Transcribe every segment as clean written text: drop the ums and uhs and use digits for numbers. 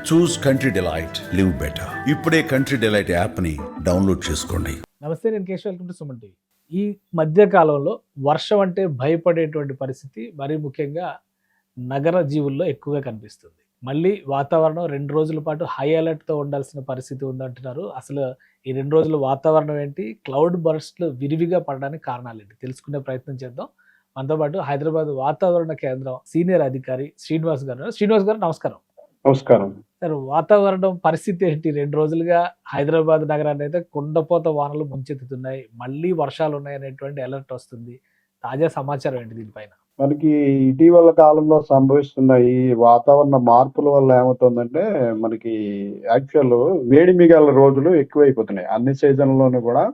చూస్ country delight, live better. ఇప్పుడే country delight యాప్ని download చేసుకోండి. నమస్తే, నేను Keshav. Welcome to Suman TV. ఈ మధ్య కాలంలో వర్షం అంటే భయపడేటువంటి పరిస్థితి మరీ ముఖ్యంగా నగర జీవుల్లో ఎక్కువగా కనిపిస్తుంది. మళ్ళీ వాతావరణం 2 రోజుల పాటు హై అలర్ట్తో ఉండాల్సిన పరిస్థితి ఉందంటున్నారు. అసలు ఈ 2 రోజులు వాతావరణం ఏంటి, క్లౌడ్ బర్స్ట్లు విరివిగా పడడానికి కారణాలు ఏంటి తెలుసుకునే ప్రయత్నం చేద్దాం. మనతో పాటు హైదరాబాద్ వాతావరణ కేంద్రం సీనియర్ అధికారి శ్రీనివాస్ గారు. శ్రీనివాస్ గారు, నమస్కారం. నమస్కారం సార్, వాతావరణం పరిస్థితి ఏంటి? 2 రోజులుగా హైదరాబాద్ నగరాన్ని అయితే కుండపోత వానలు ముంచెత్తుతున్నాయి. మళ్ళీ వర్షాలు ఉన్నాయనేటువంటి అలర్ట్ వస్తుంది. తాజా సమాచారం ఏంటి దీనిపైన? మనకి ఇటీవల కాలంలో సంభవిస్తున్న ఈ వాతావరణ మార్పుల వల్ల ఏమవుతుందంటే, మనకి యాక్చువల్ వేడిమి గల రోజులు ఎక్కువైపోతున్నాయి. అన్ని సీజన్లోనూ కూడా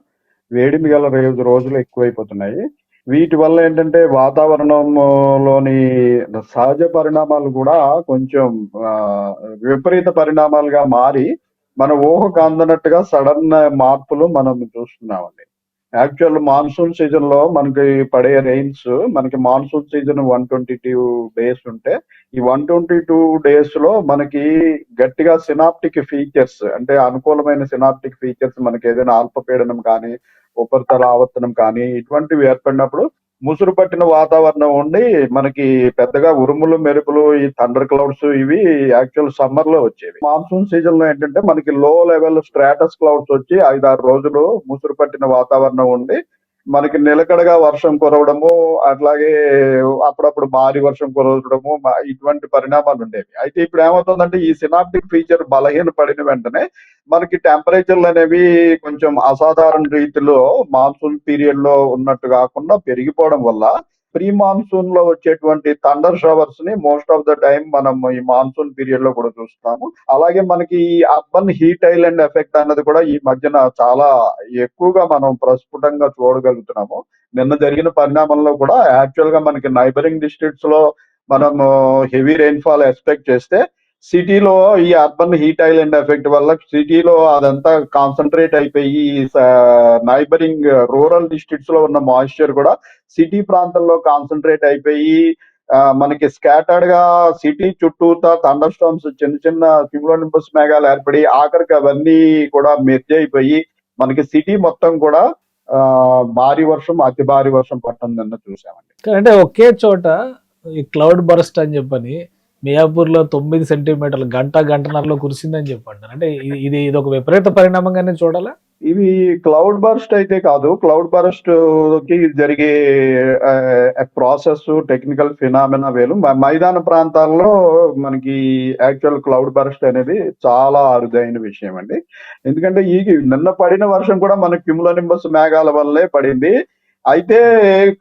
వేడిమి గల రోజులు ఎక్కువైపోతున్నాయి. వీటి వల్ల ఏంటంటే వాతావరణంలోని సహజ పరిణామాలు కూడా కొంచెం విపరీత పరిణామాలుగా మారి మన ఊహకు అందనట్టుగా సడన్ మార్పులు మనం చూస్తున్నామండి. యాక్చువల్ మాన్సూన్ సీజన్ లో మనకి పడే రెయిన్స్, మనకి మాన్సూన్ సీజన్ 122 డేస్ ఉంటే, ఈ 122 డేస్ లో మనకి గట్టిగా సినాప్టిక్ ఫీచర్స్, అంటే అనుకూలమైన సినాప్టిక్ ఫీచర్స్, మనకి ఏదైనా అల్పపీడనం కానీ ఉపరితల ఆవర్తనం కానీ ఇటువంటివి ఏర్పడినప్పుడు ముసురు పట్టిన వాతావరణం ఉండి మనకి పెద్దగా ఉరుములు మెరుపులు, ఈ థండర్ క్లౌడ్స్ ఇవి యాక్చువల్ సమ్మర్ లో వచ్చేవి. మాన్సూన్ సీజన్ లో ఏంటంటే మనకి లో లెవెల్ స్ట్రాటస్ క్లౌడ్స్ వచ్చి 5-6 రోజులు ముసురు పట్టిన వాతావరణం ఉండి మనకి నిలకడగా వర్షం కురవడము, అట్లాగే అప్పుడప్పుడు భారీ వర్షం కురవడము, ఇటువంటి పరిణామాలు ఉండేవి. అయితే ఇప్పుడు ఏమవుతుందంటే, ఈ సినాప్టిక్ ఫీచర్ బలహీన పడిన వెంటనే మనకి టెంపరేచర్లు అనేవి కొంచెం అసాధారణ రీతిలో మాన్సూన్ పీరియడ్ లో ఉన్నట్టు కాకుండా పెరిగిపోవడం వల్ల ప్రీ మాన్సూన్ లో వచ్చేటువంటి థండర్ షవర్స్ ని మోస్ట్ ఆఫ్ ద టైం మనం ఈ మాన్సూన్ పీరియడ్ లో కూడా చూస్తాము. అలాగే మనకి ఈ అర్బన్ హీట్ ఐలాండ్ ఎఫెక్ట్ అన్నది కూడా ఈ మధ్యన చాలా ఎక్కువగా మనం ప్రస్ఫుటంగా చూడగలుగుతున్నాము. నిన్న జరిగిన పరిణామంలో కూడా యాక్చువల్ గా మనకి నైబరింగ్ డిస్ట్రిక్ట్స్ లో మనము హెవీ రెయిన్ఫాల్ ఎక్స్పెక్ట్ చేస్తే, సిటీలో ఈ అర్బన్ హీట్ ఐలాండ్ ఎఫెక్ట్ వల్ల సిటీలో అదంతా కాన్సన్ట్రేట్ అయిపోయి నైబరింగ్ రూరల్ డిస్ట్రిక్ట్స్ లో ఉన్న మాయిశ్చర్ కూడా సిటీ ప్రాంతంలో కాన్సన్ట్రేట్ అయిపోయి మనకి స్కాటర్డ్ గా సిటీ చుట్టూతా థండర్ స్టార్మ్స్, చిన్న చిన్న క్యూములోనింబస్ మేఘాలు ఏర్పడి ఆఖరికి అవన్నీ కూడా మెర్జ్ అయిపోయి మనకి సిటీ మొత్తం కూడా భారీ వర్షం, అతి భారీ వర్షం పడుతుందన్న చూసామండి. అంటే ఒకే చోట ఈ క్లౌడ్ బర్స్ట్ అని చెప్పని మియాపూర్ లో 9 సెంటీమీటర్లు గంటన్నరలో కురిసిందని చెప్పండి. అంటే ఇది ఒక విపరీత పరిణామంగానే చూడాలా? ఇవి క్లౌడ్ బర్స్ట్ అయితే కాదు. క్లౌడ్ బర్స్ట్ కి జరిగే ప్రాసెస్, టెక్నికల్ ఫినామినా వేలు. మైదాన ప్రాంతాల్లో మనకి యాక్చువల్ క్లౌడ్ బర్స్ట్ అనేది చాలా అరుదైన విషయం అండి. ఎందుకంటే ఈ నిన్న పడిన వర్షం కూడా మన క్యూములోనింబస్ మేఘాల వల్లే పడింది. అయితే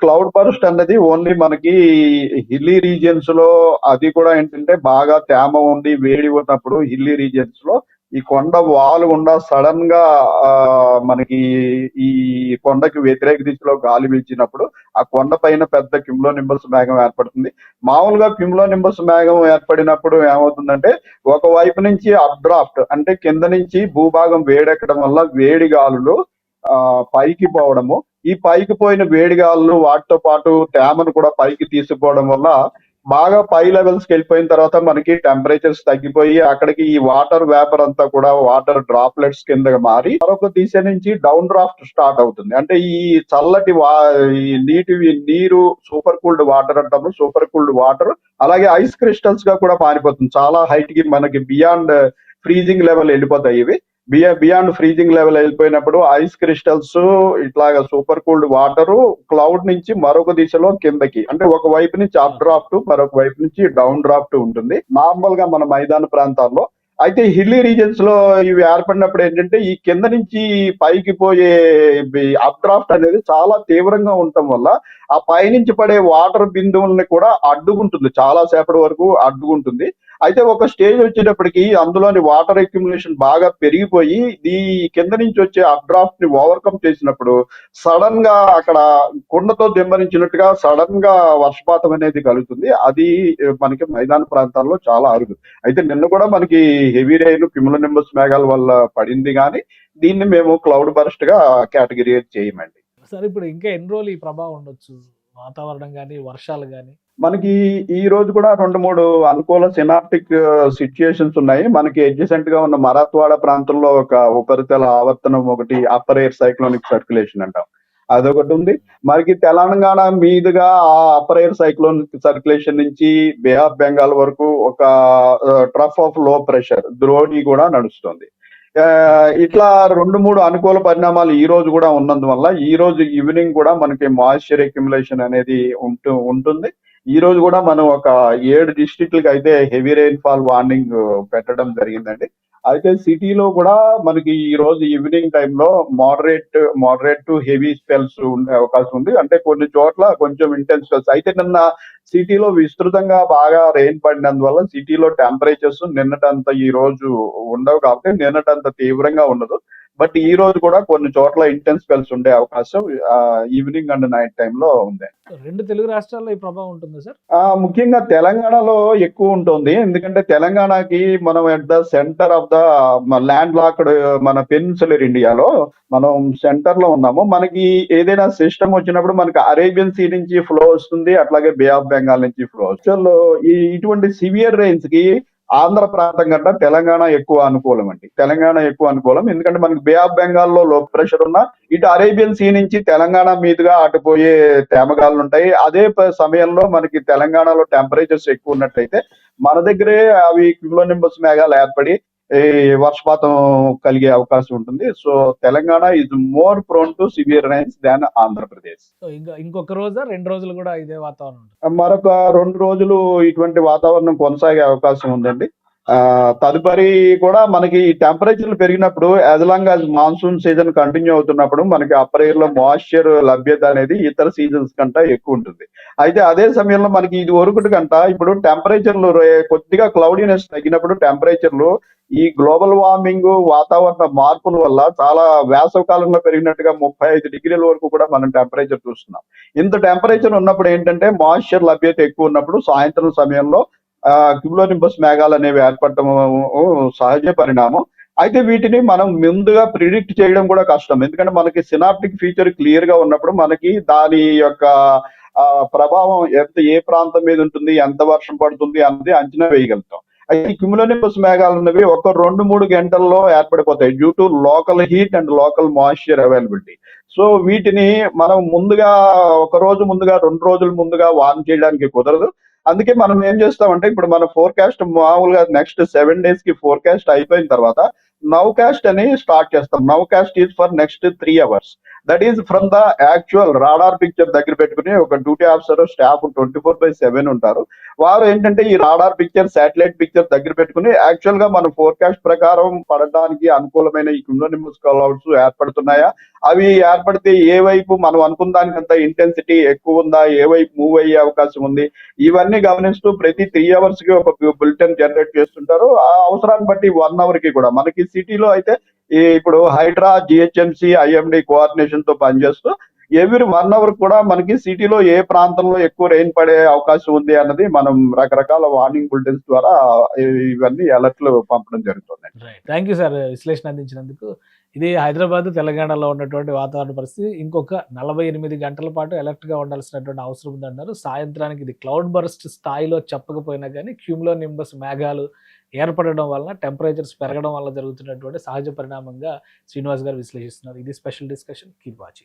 క్లౌడ్ బర్స్ట్ అన్నది ఓన్లీ మనకి హిల్లీ రీజియన్స్ లో, అది కూడా ఏంటంటే బాగా తేమ ఉండి వేడి ఉన్నప్పుడు హిల్లీ రీజియన్స్ లో ఈ కొండ వాలు గుండా సడన్ గా మనకి ఈ కొండకి వ్యతిరేక దిశలో గాలి వీచినప్పుడు ఆ కొండ పైన పెద్ద క్యూములోనింబస్ మేఘం ఏర్పడుతుంది. మామూలుగా క్యూములోనింబస్ మేఘం ఏర్పడినప్పుడు ఏమవుతుందంటే, ఒకవైపు నుంచి అప్ డ్రాఫ్ట్, అంటే కింద నుంచి భూభాగం వేడెక్కడం వల్ల వేడి గాలులు పైకి పోవడము, ఈ పైకి పోయిన వేడి గాలులు వాటితో పాటు తేమను కూడా పైకి తీసుకుపోవడం వల్ల బాగా పై లెవెల్స్ కి వెళ్ళిపోయిన తర్వాత మనకి టెంపరేచర్స్ తగ్గిపోయి అక్కడికి ఈ వాటర్ వేపర్ అంతా కూడా వాటర్ డ్రాప్లెట్స్ కింద మారి మరొక దిశ నుంచి డౌన్ డ్రాఫ్ట్ స్టార్ట్ అవుతుంది. అంటే ఈ చల్లటి ఈ నీరు సూపర్ కూల్డ్ వాటర్ అంటాము. సూపర్ కూల్డ్ వాటర్ అలాగే ఐస్ క్రిస్టల్స్ గా కూడా మారిపోతుంది. చాలా హైట్ కి మనకి బియాండ్ ఫ్రీజింగ్ లెవెల్ వెళ్ళిపోతాయి. ఇవి బియాండ్ ఫ్రీజింగ్ లెవెల్ వెళ్ళిపోయినప్పుడు ఐస్ క్రిస్టల్స్ ఇట్లాగా సూపర్ కూల్డ్ వాటర్ క్లౌడ్ నుంచి మరొక దిశలో కిందకి, అంటే ఒక వైపు నుంచి అప్ డ్రాఫ్ట్, మరొక వైపు నుంచి డౌన్ డ్రాఫ్ట్ ఉంటుంది నార్మల్ గా మన మైదాన ప్రాంతాల్లో. అయితే హిల్లీ రీజన్స్ లో ఇవి ఏర్పడినప్పుడు ఏంటంటే, ఈ కింద నుంచి పైకి పోయే అప్ డ్రాఫ్ట్ అనేది చాలా తీవ్రంగా ఉండటం వల్ల ఆ పైనుంచి పడే వాటర్ బిందువుల్ని కూడా అడ్డుకుంటుంది, చాలా సేపటి వరకు అడ్డుకుంటుంది. అయితే ఒక స్టేజ్ వచ్చేటప్పటికి అందులోని వాటర్ అక్యుములేషన్ బాగా పెరిగిపోయి ఈ కింద నుంచి వచ్చే అప్ డ్రాఫ్ట్ ని ఓవర్కమ్ చేసినప్పుడు సడన్ గా అక్కడ కుండతో దిమ్మరించినట్టుగా సడన్ గా వర్షపాతం అనేది కలుగుతుంది. అది మనకి మైదాన ప్రాంతాల్లో చాలా అరుదు. అయితే నిన్న కూడా మనకి హెవీ రెయిన్ క్యూములోనింబస్ మేఘాల వల్ల పడింది, కానీ దీన్ని మేము క్లౌడ్ బర్స్ట్ గా కేటగిరీ చేయమండి. సరే, ఇప్పుడు ఇంకా ఎన్ని రోజులు ఈ ప్రభావం ఉండొచ్చు? వాతావరణం కానీ, వర్షాలు కానీ మనకి ఈ రోజు కూడా 2, 3 అనుకూల సినాప్టిక్ సిట్యుయేషన్స్ ఉన్నాయి. మనకి అడ్జసెంట్ గా ఉన్న మరాత్వాడ ప్రాంతంలో ఒక ఉపరితల ఆవర్తనం ఒకటి అప్పర్ ఎయిర్ సైక్లోనిక్ సర్క్యులేషన్ అంటాం. అదొకటి ఉంది. మనకి తెలంగాణ మీదుగా ఆ అప్పర్ ఎయిర్ సైక్లోనిక్ సర్క్యులేషన్ నుంచి బే ఆఫ్ బెంగాల్ వరకు ఒక ట్రఫ్ ఆఫ్ లో ప్రెషర్ ద్రోణి కూడా నడుస్తుంది. ఇట్లా 2, 3 అనుకూల పరిణామాలు ఈ రోజు కూడా ఉన్నందువల్ల ఈ రోజు ఈవినింగ్ కూడా మనకి మాయిశ్చర్ అక్యుములేషన్ అనేది ఉంటుంది. ఈ రోజు కూడా మనం ఒక 7 డిస్ట్రిక్ట్‌లకి అయితే హెవీ రెయిన్‌ఫాల్ వార్నింగ్ పెట్టడం జరిగిందండి. అయితే సిటీలో కూడా మనకి ఈ రోజు ఈవినింగ్ టైమ్‌లో మోడరేట్ టు హెవీ స్పెల్స్ ఉండే అవకాశం ఉంది. అంటే కొన్ని చోట్ల కొంచెం ఇంటెన్స్ స్పెల్స్. అయితే నిన్న సిటీలో విస్తృతంగా బాగా రెయిన్ పడినందువల్ల సిటీలో టెంపరేచర్స్ నిన్నటంత ఈ రోజు ఉండవు కాబట్టి నిన్నటంత తీవ్రంగా ఉండదు. బట్ ఈ రోజు కూడా కొన్ని చోట్ల ఇంటెన్స్ స్పెల్స్ ఉండే అవకాశం ఈవినింగ్ అండ్ నైట్ టైమ్‌లో ఉంది. 2 తెలుగు రాష్ట్రాల్లో ఈ ప్రభావం ఉంటుందా సార్? ముఖ్యంగా తెలంగాణలో ఎక్కువ ఉంటుంది. ఎందుకంటే తెలంగాణకి మనం at the centre of the land locked మన పెనిన్సులర్ ఇండియాలో మనం సెంటర్ లో ఉన్నాము. మనకి ఏదైనా సిస్టమ్ వచ్చినప్పుడు మనకి అరేబియన్ సీ నుంచి ఫ్లో వస్తుంది. అట్లాగే బే ఆఫ్ బెంగాల్ నుంచి ఫ్లో వస్తుంది. ఇటువంటి సివియర్ రెయిన్స్ కి ఆంధ్ర ప్రాంతం కంటే తెలంగాణ ఎక్కువ అనుకూలం అండి. తెలంగాణ ఎక్కువ అనుకూలం. ఎందుకంటే మనకి బే ఆఫ్ బెంగాల్ లో లో ప్రెషర్ ఉన్న ఇటు అరేబియన్ సీ నుంచి తెలంగాణ మీదుగా అటుపోయే తేమగాలు ఉంటాయి. అదే సమయంలో మనకి తెలంగాణలో టెంపరేచర్స్ ఎక్కువ ఉన్నట్టయితే మన దగ్గరే అవి క్యూములోనింబస్ మేఘాలు ఏర్పడి ఈ వర్షపాతం కలిగే అవకాశం ఉంటుంది. So Telangana is more prone to severe rains than Andhra Pradesh. So ఇంకొక రోజా 2 రోజులు కూడా ఇదే వాతావరణం ఉంటుంది? మరొక 2 రోజులు ఇటువంటి వాతావరణం కొనసాగే అవకాశం ఉందండి. తదుపరి కూడా మనకి టెంపరేచర్లు పెరిగినప్పుడు as long as monsoon season continue అవుతున్నప్పుడు మనకి అప్పర్ ఎయిర్ లో మాయిశ్చర్ లభ్యత అనేది ఇతర సీజన్స్ కంటే ఎక్కువ ఉంటుంది. అయితే అదే సమయంలో మనకి ఇది వరకటి కంట ఇప్పుడు టెంపరేచర్లు కొద్దిగా క్లౌడీనెస్ తగ్గినప్పుడు టెంపరేచర్లు ఈ గ్లోబల్ వార్మింగ్ వాతావరణ మార్పుల వల్ల చాలా వేసవ కాలంలో పెరిగినట్టుగా 35 డిగ్రీల వరకు కూడా మనం టెంపరేచర్ చూస్తున్నాం. ఇంత టెంపరేచర్ ఉన్నప్పుడు ఏంటంటే మాయిశ్చర్ లభ్యత ఎక్కువ ఉన్నప్పుడు సాయంత్రం సమయంలో క్యూములోనింబస్ మేఘాలు అనేవి ఏర్పడటం సహజ పరిణామం. అయితే వీటిని మనం ముందుగా ప్రిడిక్ట్ చేయడం కూడా కష్టం. ఎందుకంటే మనకి సినాప్టిక్ ఫీచర్ క్లియర్ గా ఉన్నప్పుడు మనకి దాని యొక్క ప్రభావం ఏ ప్రాంతం మీద ఉంటుంది, ఎంత వర్షం పడుతుంది అన్నది అంచనా వేయగలుగుతాం. అయితే క్యూములోనింబస్ మేఘాలు ఉన్నవి ఒక 2-3 గంటల్లో ఏర్పడిపోతాయి due to local heat and local moisture availability. So వీటిని మనం ముందుగా ఒక రోజు ముందుగా 2 రోజుల ముందుగా వార్న్ చేయడానికి కుదరదు. అందుకే మనం ఏం చేస్తామంటే ఇప్పుడు మన ఫోర్కాస్ట్ మామూలుగా నెక్స్ట్ 7 days కి ఫోర్కాస్ట్ అయిపోయిన తర్వాత నౌకాస్ట్ అని స్టార్ట్ చేస్తాం. Nowcast is for next 3 hours. That is from the actual radar picture దగ్గర పెట్టుకుని ఒక డ్యూటీ ఆఫీసర్ స్టాఫ్ 24/7 ఉంటారు. వారు ఏంటంటే ఈ రాడార్ పిక్చర్ శాటిలైట్ పిక్చర్ దగ్గర పెట్టుకుని యాక్చువల్ గా మన ఫోర్కాస్ట్ ప్రకారం పడడానికి అనుకూలమైన ఈ క్యూములోనింబస్ క్లౌడ్స్ ఏర్పడుతున్నాయా, అవి ఏర్పడితే ఏ వైపు మనం అనుకున్న దానికంత ఇంటెన్సిటీ ఎక్కువ ఉందా, ఏ వైపు మూవ్ అయ్యే అవకాశం ఉంది, ఇవన్నీ గమనిస్తూ ప్రతి 3 hours కి ఒక బులెటిన్ జనరేట్ చేస్తుంటారు. ఆ అవసరాన్ని బట్టి 1 hour కి కూడా మనకి సిటీలో అయితే ఇప్పుడు హైడ్రా, జిహెచ్ఎంసి, ఐఎండి కోఆర్డినేషన్ తో పనిచేస్తూ ఎవ్రీ 1 hour కూడా మనకి సిటీలో ఏ ప్రాంతంలో ఎక్కువ రెయిన్ పడే అవకాశం ఉంది అన్నది మనం రకరకాల వార్నింగ్ బులెటిన్స్ ద్వారా ఇవన్నీ అలర్ట్లు పంపడం జరుగుతుంది. థ్యాంక్ యూ సార్ విశ్లేషణ అందించినందుకు. ఇది హైదరాబాద్, తెలంగాణలో ఉన్నటువంటి వాతావరణ పరిస్థితి. ఇంకొక 48 గంటల పాటు అలర్ట్గా ఉండాల్సినటువంటి అవసరం ఉందన్నారు. సాయంత్రానికి ఇది క్లౌడ్ బర్స్ట్ స్థాయిలో చెప్పకపోయినా కానీ క్యూములోనింబస్ మేఘాలు ఏర్పడడం వలన టెంపరేచర్స్ పెరగడం వల్ల జరుగుతున్నటువంటి సహజ పరిణామంగా శ్రీనివాస్ గారు విశ్లేషిస్తున్నారు. ఇది స్పెషల్ డిస్కషన్. Keep watching.